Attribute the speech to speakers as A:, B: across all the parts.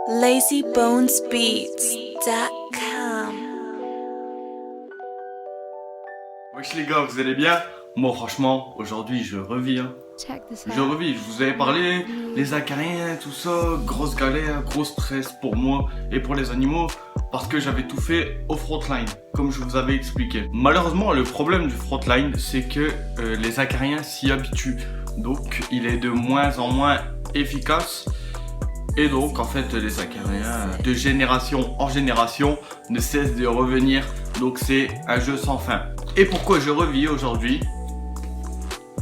A: LazyBonesBeats.com.
B: Wesh les gars, vous allez bien? Moi franchement, aujourd'hui je reviens. Je vous avais parlé, les acariens, tout ça, grosse galère, gros stress pour moi et pour les animaux, parce que j'avais tout fait au frontline, comme je vous avais expliqué. Malheureusement, le problème du frontline, c'est que les acariens s'y habituent, donc il est de moins en moins efficace. Et donc en fait les acariens de génération en génération ne cessent de revenir, donc c'est un jeu sans fin. Et pourquoi je revis aujourd'hui?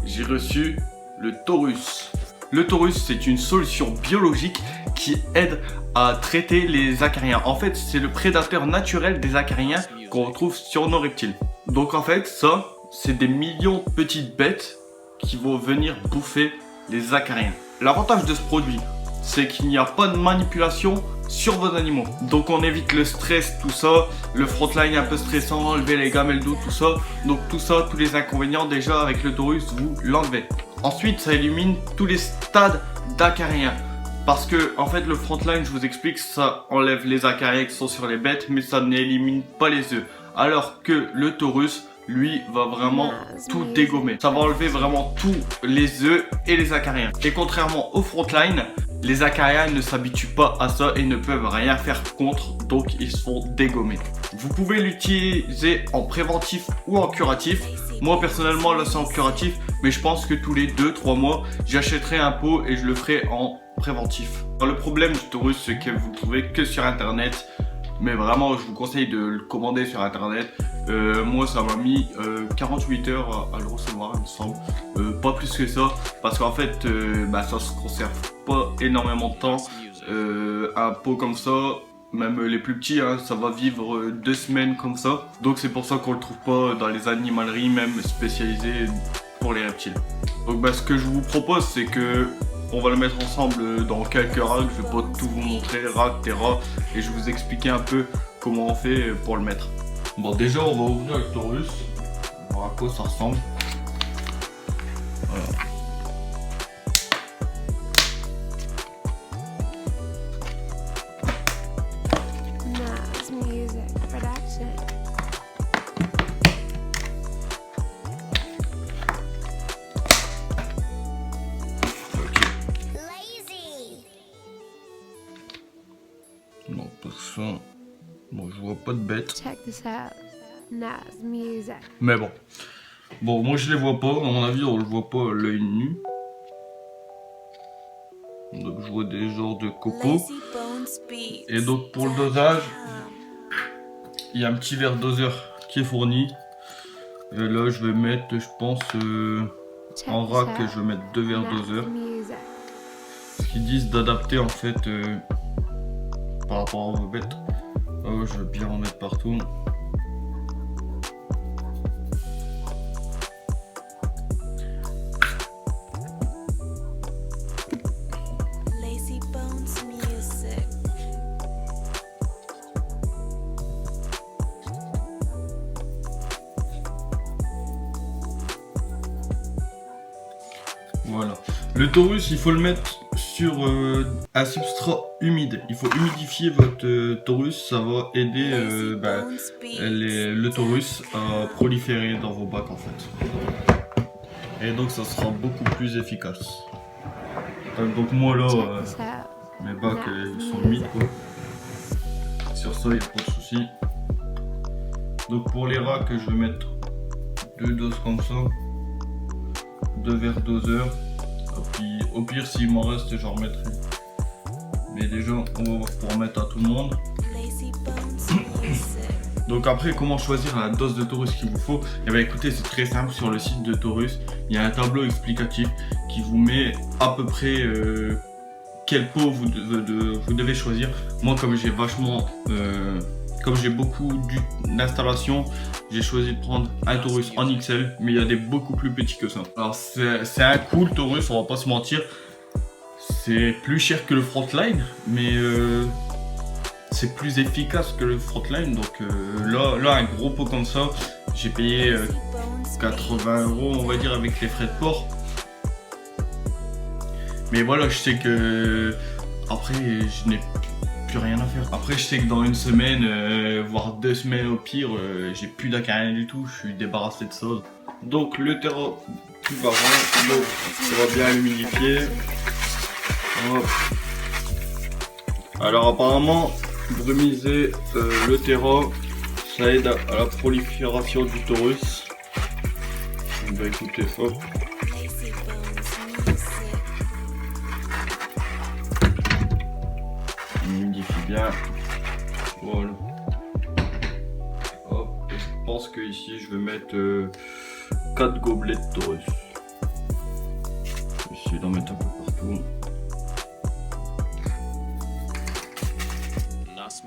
B: J'ai reçu le Taurus. Le Taurus, c'est une solution biologique qui aide à traiter les acariens. En fait, c'est le prédateur naturel des acariens qu'on retrouve sur nos reptiles. Donc en fait, ça, c'est des millions de petites bêtes qui vont venir bouffer les acariens. L'avantage de ce produit, c'est qu'il n'y a pas de manipulation sur vos animaux. Donc on évite le stress, tout ça, le frontline un peu stressant, enlever les gamelles d'eau, tout ça. Donc tout ça, tous les inconvénients déjà avec le Taurus, vous l'enlevez. Ensuite, ça élimine tous les stades d'acariens. Parce que en fait le frontline, je vous explique, ça enlève les acariens qui sont sur les bêtes, mais ça n'élimine pas les œufs. Alors que le Taurus, lui, va vraiment tout dégommer. Ça va enlever vraiment tous les œufs et les acariens. Et contrairement au frontline, les acariens ne s'habituent pas à ça et ne peuvent rien faire contre, donc ils sont dégommés. Vous pouvez l'utiliser en préventif ou en curatif. Moi personnellement là c'est en curatif, mais je pense que tous les 2-3 mois j'achèterai un pot et je le ferai en préventif. Alors, le problème du Taurus, c'est que vous ne le trouvez que sur internet. Mais vraiment je vous conseille de le commander sur internet. Moi ça m'a mis 48 heures à le recevoir, il me semble. Pas plus que ça, parce qu'en fait ça se conserve pas énormément de temps. Un pot comme ça, même les plus petits, hein, ça va vivre 2 semaines comme ça. Donc c'est pour ça qu'on le trouve pas dans les animaleries même spécialisées pour les reptiles. Donc ce que je vous propose, c'est que on va le mettre ensemble dans quelques racks. Je vais pas tout vous montrer, rack, terra, et je vais vous expliquer un peu comment on fait pour le mettre. Bon, déjà on va ouvrir le Taurus, on va voir à quoi ça ressemble. Voilà. Non, personne. Bon, je vois pas de bête. Mais bon. Bon, moi je les vois pas. À mon avis, on le voit pas à l'œil nu. Donc je vois des genres de copeaux. Et donc pour le dosage, il y a un petit verre doseur qui est fourni. Et là, je vais mettre, je pense, en rack, je vais mettre 2 verres doseurs. Ce qu'ils disent d'adapter en fait par rapport à vos bêtes. Oh, je vais bien en mettre partout. Voilà. Le Taurus, il faut le mettre sur un substrat humide. Il faut humidifier votre Taurus, ça va aider le Taurus à proliférer dans vos bacs en fait. Et donc ça sera beaucoup plus efficace. Donc moi là, mes bacs sont humides quoi. Sur ça, il n'y a pas de souci. Donc pour les racks, je vais mettre 2 doses comme ça. 2 verres doseurs. Puis au pire s'il m'en reste j'en remettrai. Mais déjà on va voir pour en mettre à tout le monde. Donc après comment choisir la dose de Taurus qu'il vous faut? Et bien écoutez, c'est très simple, sur le site de Taurus, il y a un tableau explicatif qui vous met à peu près quel pot vous devez choisir. Moi comme j'ai comme j'ai beaucoup d'installations, j'ai choisi de prendre un Taurus en XL, mais il y a des beaucoup plus petits que ça. Alors c'est un cool Taurus, on va pas se mentir. C'est plus cher que le Frontline, mais c'est plus efficace que le Frontline. Donc là, un gros pot comme ça, j'ai payé 80 € on va dire avec les frais de port. Mais voilà, je sais que après je n'ai plus rien à faire. Après, je sais que dans une semaine, voire 2 semaines au pire, j'ai plus d'acariens du tout, je suis débarrassé de ça. Donc le terrain du baron, donc on va bien l'humidifier. Hop. Alors apparemment, brumiser le terreau, ça aide à la prolifération du taurus. On va écouter, hop. On humidifie bien. Voilà. Hop. Et je pense que ici je vais mettre 4 gobelets de taurus. Je vais essayer d'en mettre un peu partout.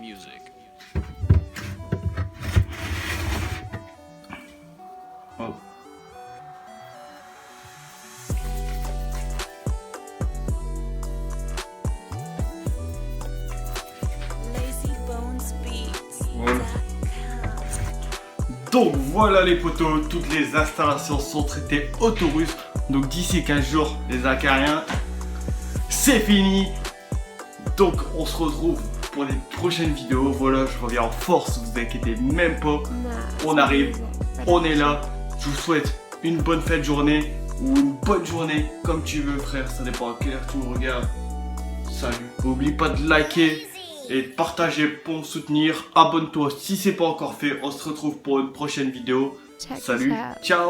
B: Music. Hop. Voilà. Donc voilà les potos, toutes les installations sont traitées au taurus. Donc d'ici 15 jours, les acariens, c'est fini. Donc on se retrouve pour les prochaines vidéos. Voilà, je reviens en force, vous inquiétez même pas. On arrive, on est là. Je vous souhaite une bonne fête de journée ou une bonne journée, comme tu veux frère, ça dépend à quelle heure tu me regardes. Salut, n'oublie pas de liker et de partager pour me soutenir. Abonne-toi si c'est pas encore fait, on se retrouve pour une prochaine vidéo. Salut, ciao.